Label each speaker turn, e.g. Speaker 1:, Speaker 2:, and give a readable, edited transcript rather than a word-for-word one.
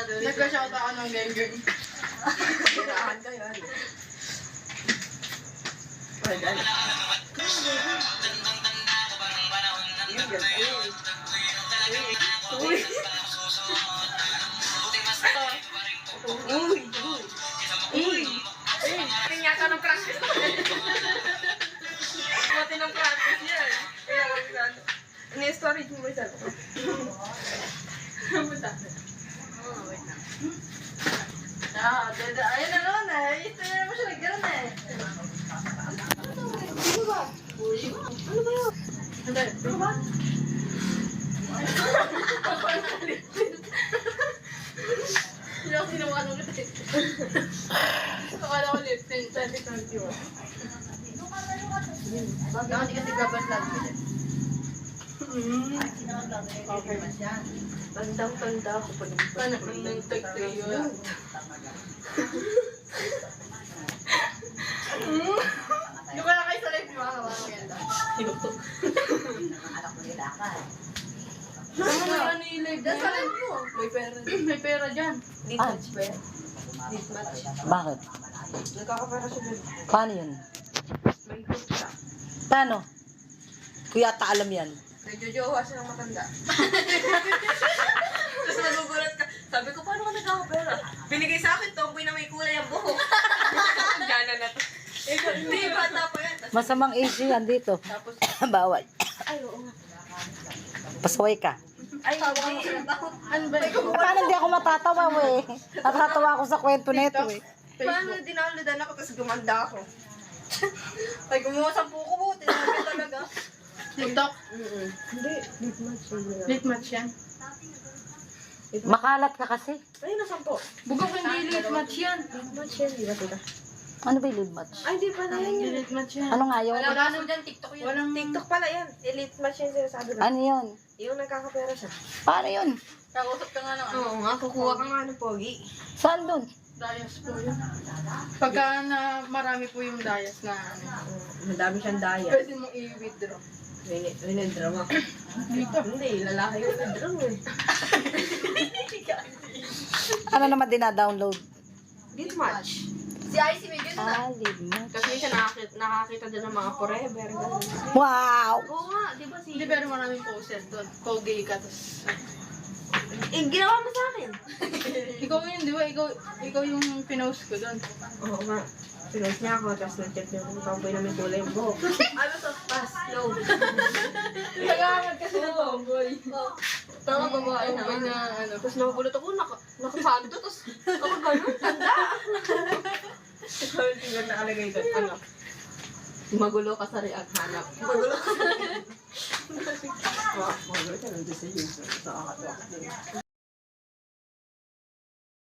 Speaker 1: Nagka-shout ako ng geng-geng.
Speaker 2: Tirahan kayo. Ay, dali. Uy! Uy! Uy! Pinyata ng practice. Mati ng practice yan. Kaya kami sa ano. Ini-storage mo ba isa? Kamuta? Oo, wait na. Ayun na naman eh. Ito na naman siya nagkaroon eh. Ano ba? Ano ba yun? Ano ba? Hindi ako sinubukan ng lip tint. Akala ko lip tint. 2021. Bakit ako hindi kasi gabaslag ko din? Okay. Tandang-tanda ako pa naman.
Speaker 1: Paano kung nag-tag-3 yun?
Speaker 2: Hindi ko na kayo sa live, di ba? Maganda.
Speaker 1: Ano mo yan i-live na
Speaker 2: Diyan sa
Speaker 1: yan?
Speaker 2: live mo. May pera.
Speaker 1: May pera dyan.
Speaker 2: Deathmatch ba yan? Deathmatch.
Speaker 3: Bakit?
Speaker 2: Nagkakapera siya dun.
Speaker 3: Paano yun?
Speaker 2: May group siya.
Speaker 3: Paano? Kuya ata alam yan.
Speaker 2: Nagjojowa siya ng matanda. Tapos nagugulat ka. Sabi ko, paano ka nagkakapera? Binigay sa akin, tomboy na may kulay ang buhok. Gana na to. Hindi, bata pa yan.
Speaker 3: Masamang issue yan dito.
Speaker 2: Tapos,
Speaker 3: Bawal.
Speaker 2: ay, oo nga.
Speaker 3: Pasaway ka.
Speaker 2: Ay, hindi.
Speaker 1: Ano ba yun?
Speaker 3: Paano hindi ako matatawa eh? Natatawa ako sa kwento nito eh.
Speaker 2: Paano dinaloadan ako, tapos gumanda ako. Ay, gumawa sa puko mo. Tinabi talaga.
Speaker 1: TikTok?
Speaker 2: Hindi, deathmatch.
Speaker 1: Late match yan.
Speaker 3: Makalat ka kasi.
Speaker 2: Ay, nasampo.
Speaker 1: Bugok hindi late match yan.
Speaker 2: Deathmatch yan, di ba tita?
Speaker 3: Ano ba yung lead match?
Speaker 2: Ay, di pala yan
Speaker 1: Hindi
Speaker 2: yun.
Speaker 1: late match yan.
Speaker 3: Ano nga yun?
Speaker 2: Wala na dyan, TikTok yan.
Speaker 1: Walang...
Speaker 2: TikTok pala yan. Elite match yan sinasabi na.
Speaker 3: Ano yun?
Speaker 2: Yung nagkakapera siya.
Speaker 3: Paano yun?
Speaker 1: Kakausap ka nga ng ano.
Speaker 2: Oo nga, kukuha ka nga ng pogi.
Speaker 3: Saan dun?
Speaker 1: Dayas po yun. Pagka na marami po yung dayas na ano.
Speaker 2: Madami siyang daya.
Speaker 1: Pwede mong i-withdraw.
Speaker 2: Winidraw ako.
Speaker 1: Dito.
Speaker 2: Hindi, lalaki yung winidraw eh.
Speaker 3: Ano naman dina-download?
Speaker 2: Deathmatch. Si IC may ganun na.
Speaker 3: lead match.
Speaker 2: Kasi siya nakakita din ng mga forever. Ganun.
Speaker 3: Wow!
Speaker 2: Oo nga, di ba si...
Speaker 1: Hindi pero maraming poster doon. Pogi ka, tapos...
Speaker 2: Eh, ginawa mo sa akin.
Speaker 1: Ikaw yun, di ba? Ikaw yung pinost ko doon.
Speaker 2: Oo nga. Pinost niya ako, tapos nag-check niya kung tomboy na may kulay yung buhok. Ano to? Pass, low.
Speaker 1: Nag-aangad kasi ng tomboy.
Speaker 2: Oo. Tama babae na.
Speaker 1: Tomboy na ano.
Speaker 2: Tapos nakabulot ako, nakapagdo, tapos ako gano'n, tanda. Ikaw yung tingnan na alagay doon. Ano? Magulo ka sa react hanap. Magulo ka sa react. Magulo ka nandun sa user. Sa akatuwa.